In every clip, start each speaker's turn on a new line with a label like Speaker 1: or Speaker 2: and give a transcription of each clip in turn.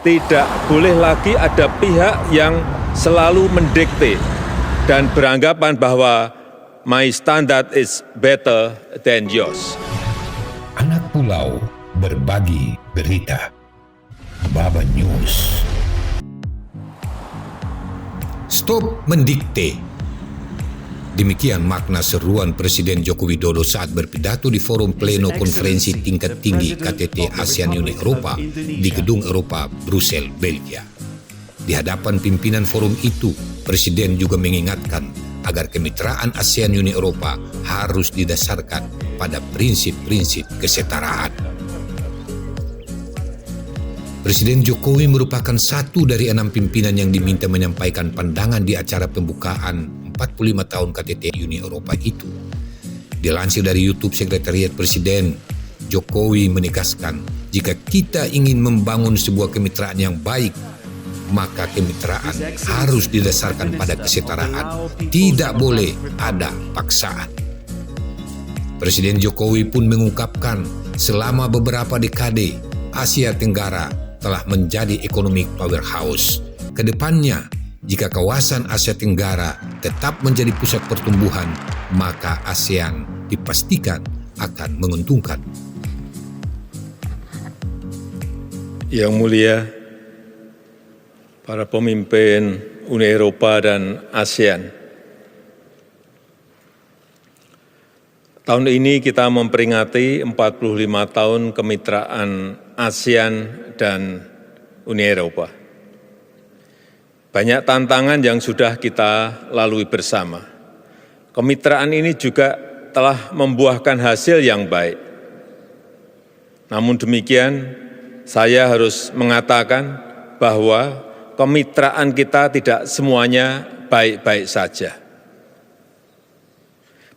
Speaker 1: Tidak boleh lagi ada pihak yang selalu mendikte dan beranggapan bahwa my standard is better than yours.
Speaker 2: Anak Pulau berbagi berita. Baba News. Stop mendikte. Demikian makna seruan Presiden Joko Widodo saat berpidato di forum pleno konferensi tingkat tinggi KTT ASEAN Uni Eropa di Gedung Eropa, Brussels, Belgia. Di hadapan pimpinan forum itu, Presiden juga mengingatkan agar kemitraan ASEAN Uni Eropa harus didasarkan pada prinsip-prinsip kesetaraan. Presiden Jokowi merupakan satu dari 6 pimpinan yang diminta menyampaikan pandangan di acara pembukaan 45 tahun KTT Uni Eropa itu. Dilansir dari YouTube Sekretariat Presiden, Jokowi menegaskan jika kita ingin membangun sebuah kemitraan yang baik, maka kemitraan harus didasarkan pada kesetaraan. Tidak boleh ada paksaan. Presiden Jokowi pun mengungkapkan selama beberapa dekade Asia Tenggara telah menjadi economic powerhouse. Kedepannya, jika kawasan Asia Tenggara tetap menjadi pusat pertumbuhan, maka ASEAN dipastikan akan menguntungkan.
Speaker 1: Yang mulia, para pemimpin Uni Eropa dan ASEAN, tahun ini kita memperingati 45 tahun kemitraan ASEAN dan Uni Eropa. Banyak tantangan yang sudah kita lalui bersama. Kemitraan ini juga telah membuahkan hasil yang baik. Namun demikian, saya harus mengatakan bahwa kemitraan kita tidak semuanya baik-baik saja.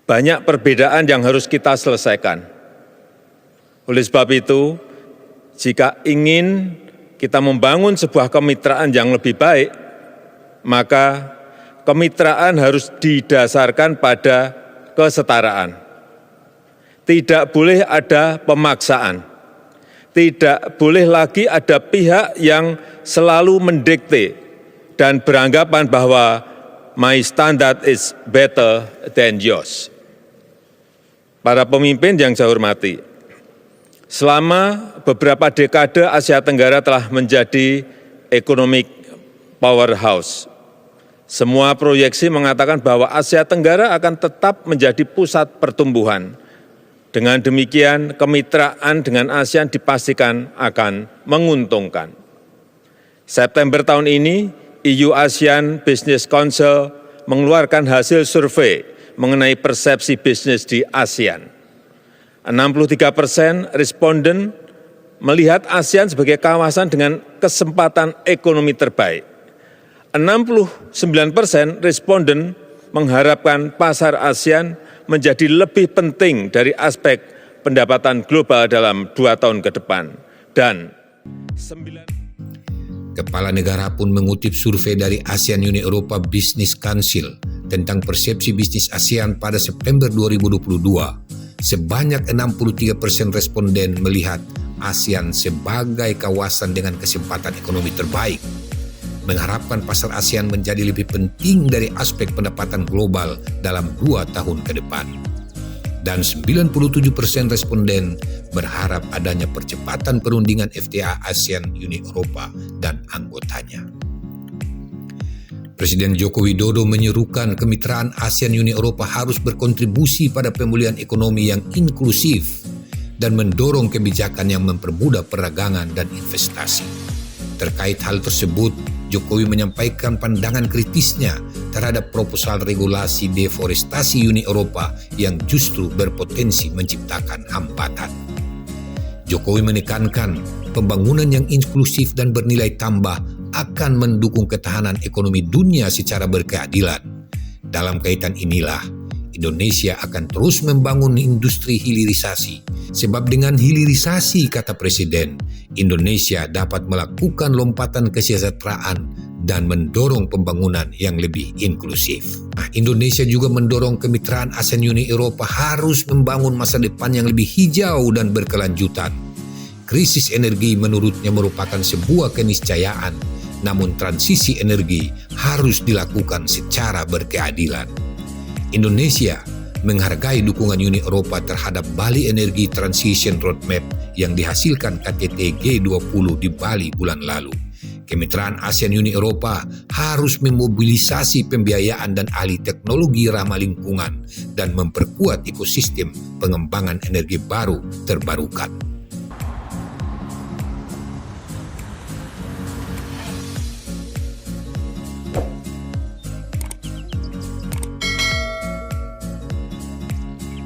Speaker 1: Banyak perbedaan yang harus kita selesaikan. Oleh sebab itu, jika ingin kita membangun sebuah kemitraan yang lebih baik, maka kemitraan harus didasarkan pada kesetaraan. Tidak boleh ada pemaksaan. Tidak boleh lagi ada pihak yang selalu mendikte dan beranggapan bahwa my standard is better than yours. Para pemimpin yang saya hormati, selama beberapa dekade Asia Tenggara telah menjadi economic powerhouse. Semua proyeksi mengatakan bahwa Asia Tenggara akan tetap menjadi pusat pertumbuhan. Dengan demikian, kemitraan dengan ASEAN dipastikan akan menguntungkan. September tahun ini, EU ASEAN Business Council mengeluarkan hasil survei mengenai persepsi bisnis di ASEAN. 63% responden melihat ASEAN sebagai kawasan dengan kesempatan ekonomi terbaik. 69% responden mengharapkan pasar ASEAN menjadi lebih penting dari aspek pendapatan global dalam 2 tahun ke depan. Dan
Speaker 2: Kepala negara pun mengutip survei dari ASEAN Uni Eropa Business Council tentang persepsi bisnis ASEAN pada September 2022. Sebanyak 63% responden melihat ASEAN sebagai kawasan dengan kesempatan ekonomi terbaik, mengharapkan pasar ASEAN menjadi lebih penting dari aspek pendapatan global dalam 2 tahun ke depan. Dan 97% responden berharap adanya percepatan perundingan FTA ASEAN Uni Eropa dan anggotanya. Presiden Joko Widodo menyerukan kemitraan ASEAN Uni Eropa harus berkontribusi pada pemulihan ekonomi yang inklusif dan mendorong kebijakan yang mempermudah perdagangan dan investasi. Terkait hal tersebut, Jokowi menyampaikan pandangan kritisnya terhadap proposal regulasi deforestasi Uni Eropa yang justru berpotensi menciptakan hambatan. Jokowi menekankan pembangunan yang inklusif dan bernilai tambah akan mendukung ketahanan ekonomi dunia secara berkeadilan. Dalam kaitan inilah, Indonesia akan terus membangun industri hilirisasi. Sebab dengan hilirisasi, kata Presiden, Indonesia dapat melakukan lompatan kesejahteraan dan mendorong pembangunan yang lebih inklusif. Indonesia juga mendorong kemitraan ASEAN Uni Eropa harus membangun masa depan yang lebih hijau dan berkelanjutan. Krisis energi menurutnya merupakan sebuah keniscayaan, namun transisi energi harus dilakukan secara berkeadilan. Indonesia menghargai dukungan Uni Eropa terhadap Bali Energy Transition Roadmap yang dihasilkan KTT G20 di Bali bulan lalu. Kemitraan ASEAN-Uni Eropa harus memobilisasi pembiayaan dan ahli teknologi ramah lingkungan dan memperkuat ekosistem pengembangan energi baru terbarukan.